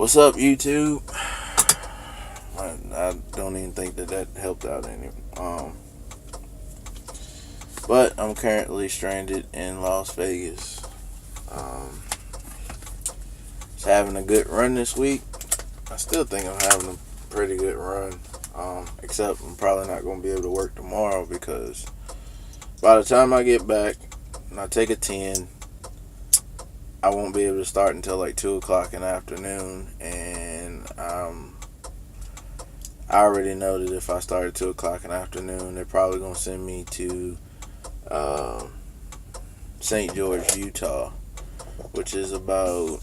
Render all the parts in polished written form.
What's up, YouTube? I don't even think that helped out any. But I'm currently stranded in Las Vegas. Just having a good run this week. I still think I'm having a pretty good run. Except I'm probably not going to be able to work tomorrow because by the time I get back and I take a 10, I won't be able to start until like 2 o'clock in the afternoon. And I already know that if I start at 2 o'clock in the afternoon, they're probably going to send me to St. George, Utah, which is about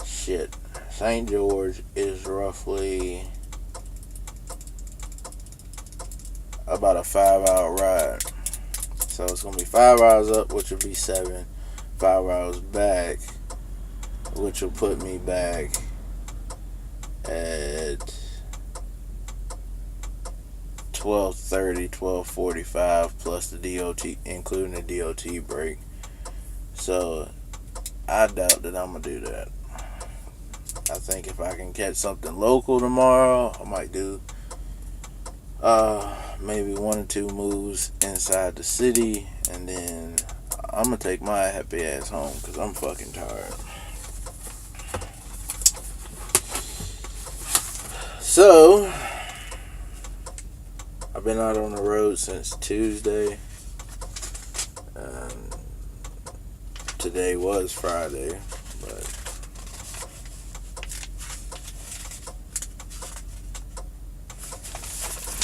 St. George is roughly about a 5-hour ride. So it's going to be 5 hours up, which will be 7. 5 hours back, which will put me back at 12:30, 12:45 plus the DOT, including the DOT break. So I doubt that I'm gonna do that. I think if I can catch something local tomorrow, I might do maybe 1 or 2 moves inside the city, and then I'm gonna take my happy ass home because I'm fucking tired. So I've been out on the road since Tuesday, and today was Friday, but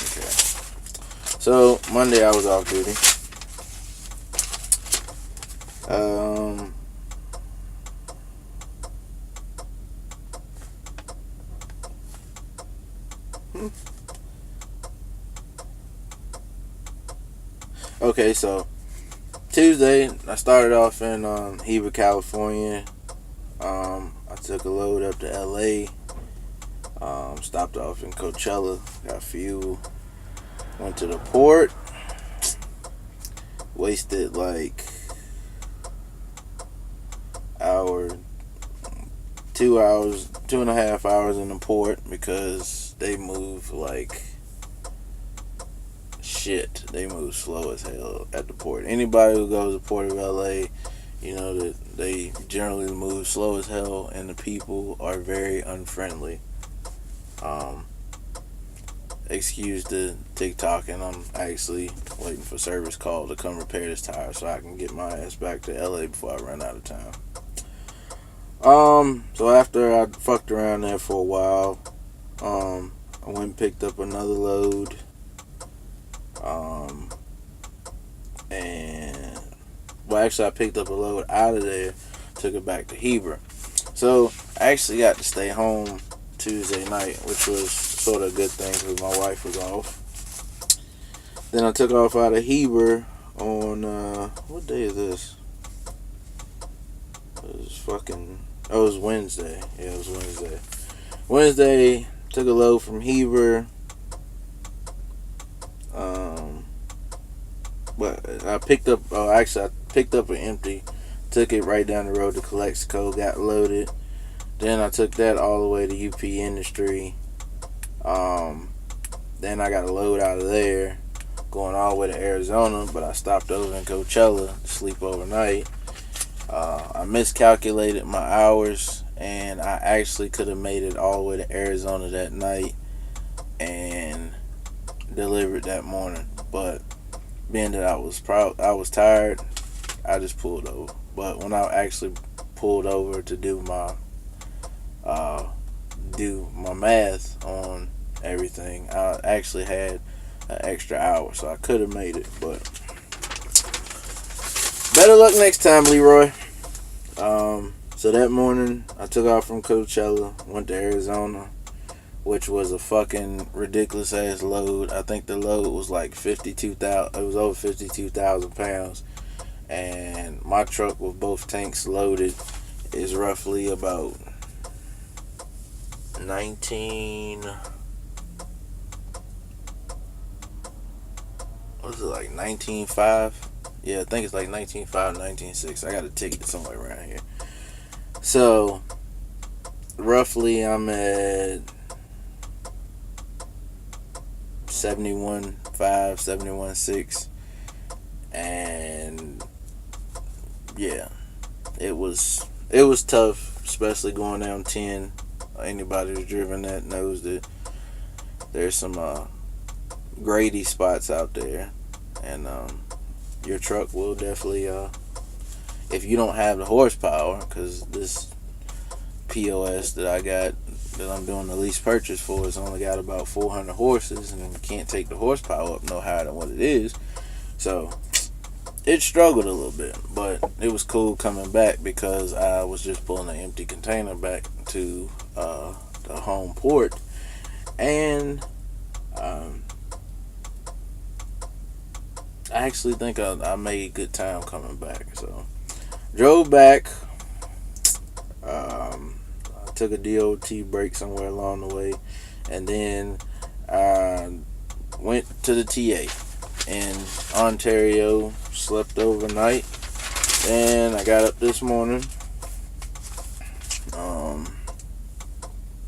okay. So Monday I was off duty. Okay, so Tuesday I started off in Heber, California. I took a load up to LA. Stopped off in Coachella, got fuel, went to the port, wasted like hour, 2 hours, 2.5 hours in the port because they move like shit. They move slow as hell at the port. Anybody who goes to the Port of LA, you know that they generally move slow as hell, and the people are very unfriendly. Excuse the TikTok, and I'm actually waiting for service call to come repair this tire so I can get my ass back to LA before I run out of time. So after I fucked around there for a while, I went and picked up another load. And well, actually I picked up a load out of there, took it back to Heber. So I actually got to stay home Tuesday night, which was sort of a good thing because my wife was off. Then I took off out of Heber on what day is this? It was Wednesday. Yeah, it was Wednesday. Wednesday, took a load from Heber. But I picked up an empty, took it right down the road to Calexico, got loaded. Then I took that all the way to UP Industry. Then I got a load out of there, going all the way to Arizona, but I stopped over in Coachella to sleep overnight. I miscalculated my hours, and I actually could have made it all the way to Arizona that night and delivered that morning. But being that I was tired, I just pulled over. But when I actually pulled over to do my math on everything, I actually had an extra hour, so I could have made it. But better luck next time, Leroy. So that morning I took off from Coachella, went to Arizona, which was a fucking ridiculous ass load. I think the load was like 52,000. It was over 52,000 pounds, and my truck with both tanks loaded is roughly about 19.5? Yeah, I think it's like 19.5, 19.6. I got a ticket somewhere around here. So roughly I'm at 71.5, 71.6, and yeah, it was tough, especially going down 10. Anybody who's driven that knows that there's some grady spots out there, and your truck will definitely, if you don't have the horsepower, because this POS that I got, that I'm doing the lease purchase for, has only got about 400 horses, and you can't take the horsepower up no higher than what it is. So it struggled a little bit, but it was cool coming back because I was just pulling an empty container back to the home port, and I actually think I made good time coming back. So drove back. I took a DOT break somewhere along the way, and then I went to the TA in Ontario, slept overnight, and I got up this morning,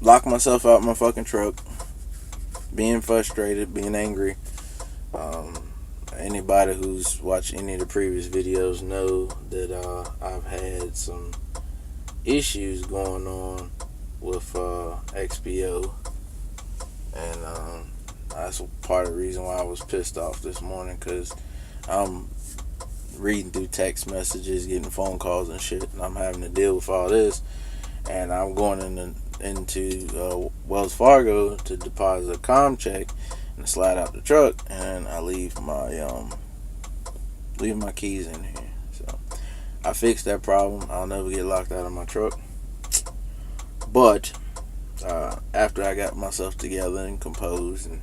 locked myself out my fucking truck, being frustrated, being angry. Anybody who's watched any of the previous videos know that I've had some issues going on with XPO, and that's part of the reason why I was pissed off this morning, because I'm reading through text messages, getting phone calls and shit, and I'm having to deal with all this, and I'm going into Wells Fargo to deposit a comm check and slide out the truck, and I leave my keys in here. So I fixed that problem. I'll never get locked out of my truck. But after I got myself together and composed, and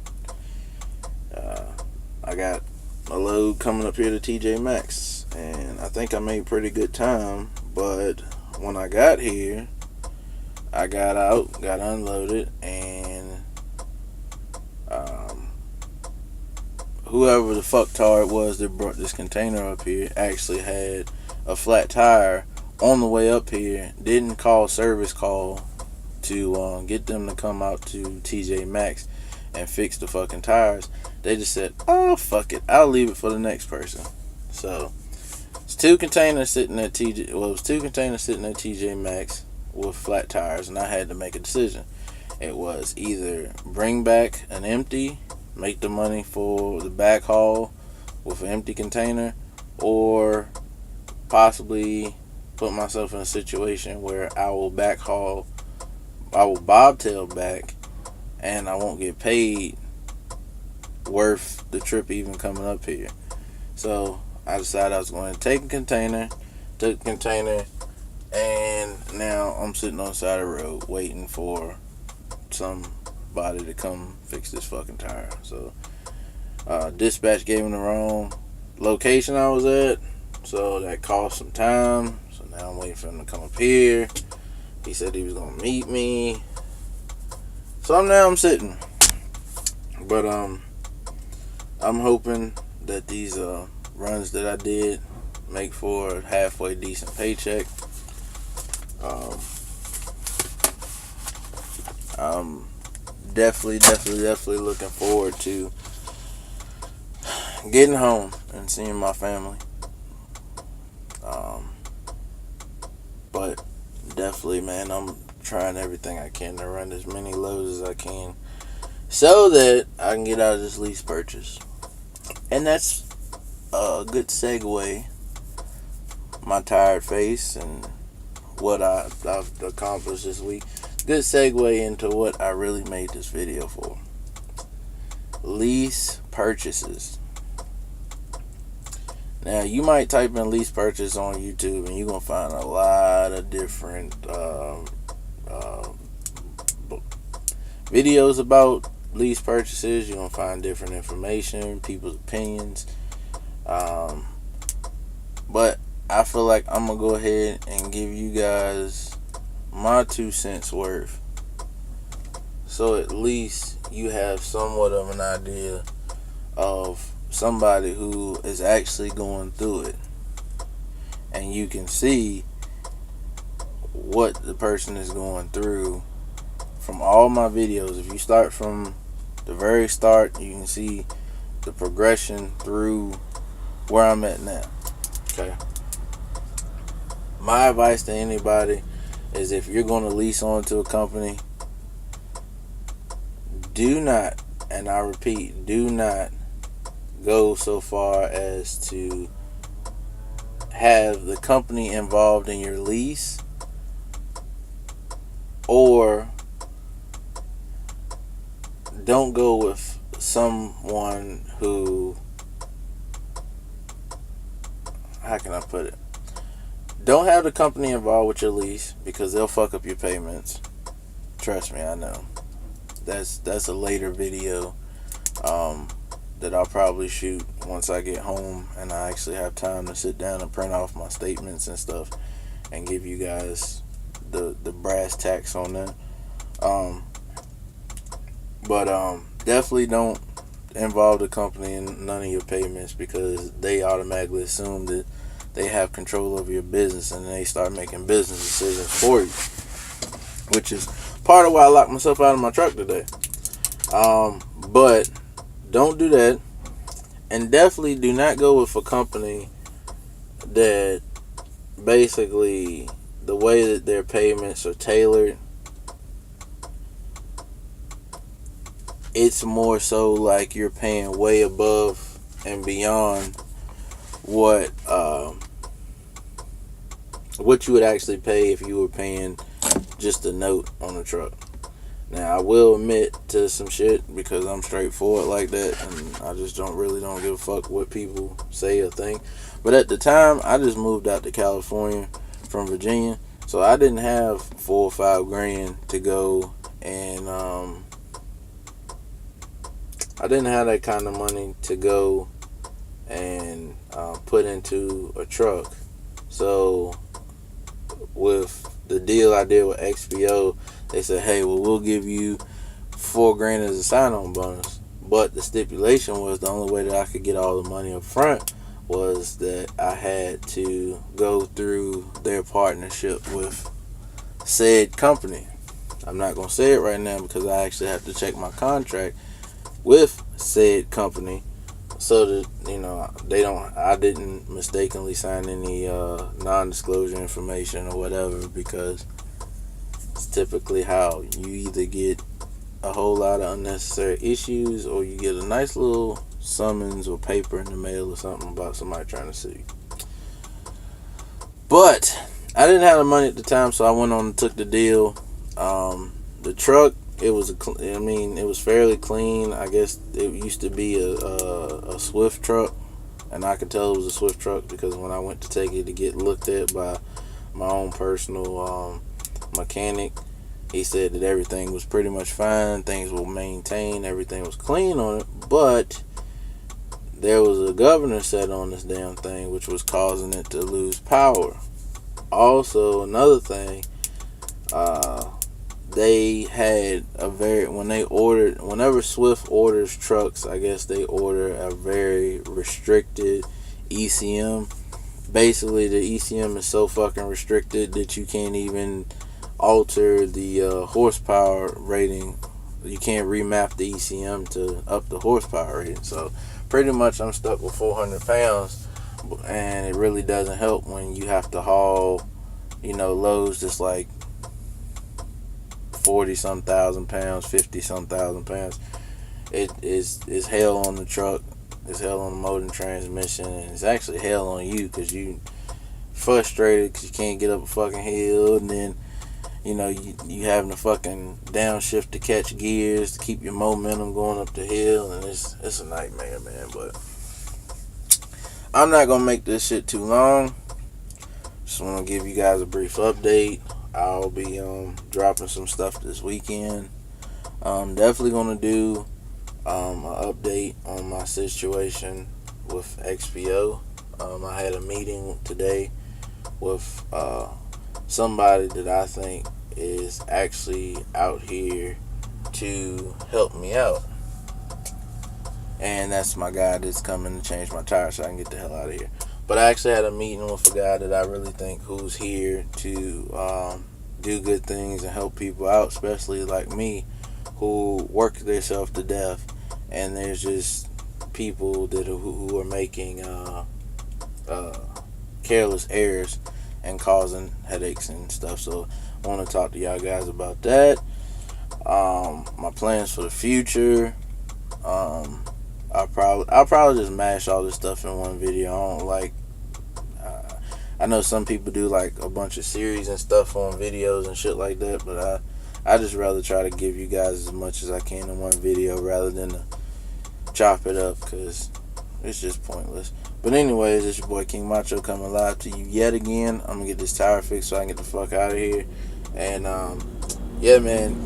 I got a load coming up here to TJ Maxx, and I think I made pretty good time. But when I got here, I got out, got unloaded, and whoever the fucktard was that brought this container up here actually had a flat tire on the way up here. Didn't call service call to get them to come out to TJ Maxx and fix the fucking tires. They just said, "Oh, fuck it, I'll leave it for the next person." So it's two containers sitting at TJ Maxx with flat tires, and I had to make a decision. It was either bring back an empty, make the money for the back haul with an empty container, or possibly put myself in a situation where I will bobtail back, and I won't get paid worth the trip even coming up here. So I decided I was going to take a container, took the container, and now I'm sitting on the side of the road waiting for somebody to come fix this fucking tire. So dispatch gave me the wrong location I was at, so that cost some time. So now I'm waiting for him to come up here. He said he was gonna meet me, so now I'm sitting. But I'm hoping that these runs that I did make for a halfway decent paycheck. I'm definitely looking forward to getting home and seeing my family. But definitely, man, I'm trying everything I can to run as many loads as I can so that I can get out of this lease purchase. And that's a good segue. My tired face and what I've accomplished this week. Good segue into what I really made this video for. Lease purchases. Now, you might type in lease purchase on YouTube and you're going to find a lot of different videos about lease purchases. You're going to find different information, people's opinions. But I feel like I'm going to go ahead and give you guys my 2 cents worth, so at least you have somewhat of an idea of somebody who is actually going through it, and you can see what the person is going through from all my videos. If you start from the very start, you can see the progression through where I'm at now. Okay. My advice to anybody is, if you're going to lease onto a company, do not, and I repeat, do not go so far as to have the company involved in your lease, or don't go with someone who, how can I put it? Don't have the company involved with your lease, because they'll fuck up your payments. Trust me, I know. That's a later video that I'll probably shoot once I get home and I actually have time to sit down and print off my statements and stuff and give you guys the brass tacks on that. But definitely don't involve the company in none of your payments, because they automatically assume that they have control over your business, and they start making business decisions for you, which is part of why I locked myself out of my truck today. But don't do that, and definitely do not go with a company that basically the way that their payments are tailored, it's more so like you're paying way above and beyond what you would actually pay if you were paying just a note on the truck. Now, I will admit to some shit, because I'm straightforward like that, and I just don't give a fuck what people say or think. But at the time, I just moved out to California from Virginia, so I didn't have $4 or $5 grand to go, and I didn't have that kind of money to go and put into a truck. So with the deal I did with XPO, they said, hey, well, we'll give you $4 grand as a sign-on bonus. But the stipulation was, the only way that I could get all the money up front was that I had to go through their partnership with said company. I'm not going to say it right now, because I actually have to check my contract with said company, so that, you know, I didn't mistakenly sign any non-disclosure information or whatever, because it's typically how you either get a whole lot of unnecessary issues, or you get a nice little summons or paper in the mail or something about somebody trying to sue you. But I didn't have the money at the time, so I went on and took the deal. The truck, it was fairly clean. I guess it used to be a Swift truck, and I could tell it was a Swift truck because when I went to take it to get looked at by my own personal mechanic, he said that everything was pretty much fine, things were maintained, everything was clean on it, but there was a governor set on this damn thing, which was causing it to lose power. Also, another thing, they had whenever Swift orders trucks, I guess they order a very restricted ECM. Basically, the ECM is so fucking restricted that you can't even alter the horsepower rating. You can't remap the ECM to up the horsepower rating. So pretty much I'm stuck with 400 pounds, and it really doesn't help when you have to haul, loads that's like 40-some thousand pounds, 50-some thousand pounds. It is hell on the truck. It's hell on the motor and transmission, and it's actually hell on you because you frustrated because you can't get up a fucking hill, and then you having to fucking downshift to catch gears to keep your momentum going up the hill, and it's a nightmare, man. But I'm not gonna make this shit too long. Just want to give you guys a brief update. I'll be dropping some stuff this weekend. I'm definitely gonna do an update on my situation with XPO. I had a meeting today with somebody that I think is actually out here to help me out, and that's my guy that's coming to change my tires so I can get the hell out of here. But I actually had a meeting with a guy that I really think who's here to do good things and help people out, especially like me, who work themselves to death, and there's just people that who are making careless errors and causing headaches and stuff. So I want to talk to y'all guys about that. My plans for the future. I'll probably just mash all this stuff in one video. I don't like. I know some people do like a bunch of series and stuff on videos and shit like that, but I just rather try to give you guys as much as I can in one video rather than to chop it up, because it's just pointless. But anyways, it's your boy King Macho coming live to you yet again. I'm gonna get this tire fixed so I can get the fuck out of here. And yeah, man,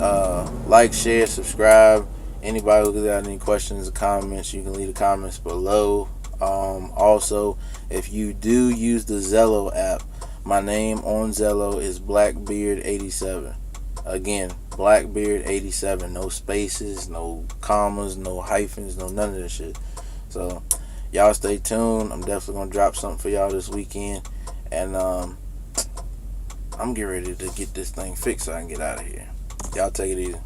like, share, subscribe. Anybody who got any questions or comments, you can leave the comments below. Also, if you do use the Zello app, my name on Zello is Blackbeard87. Again, Blackbeard87. No spaces, no commas, no hyphens, no none of that shit. So y'all stay tuned. I'm definitely gonna drop something for y'all this weekend, and I'm getting ready to get this thing fixed so I can get out of here. Y'all take it easy.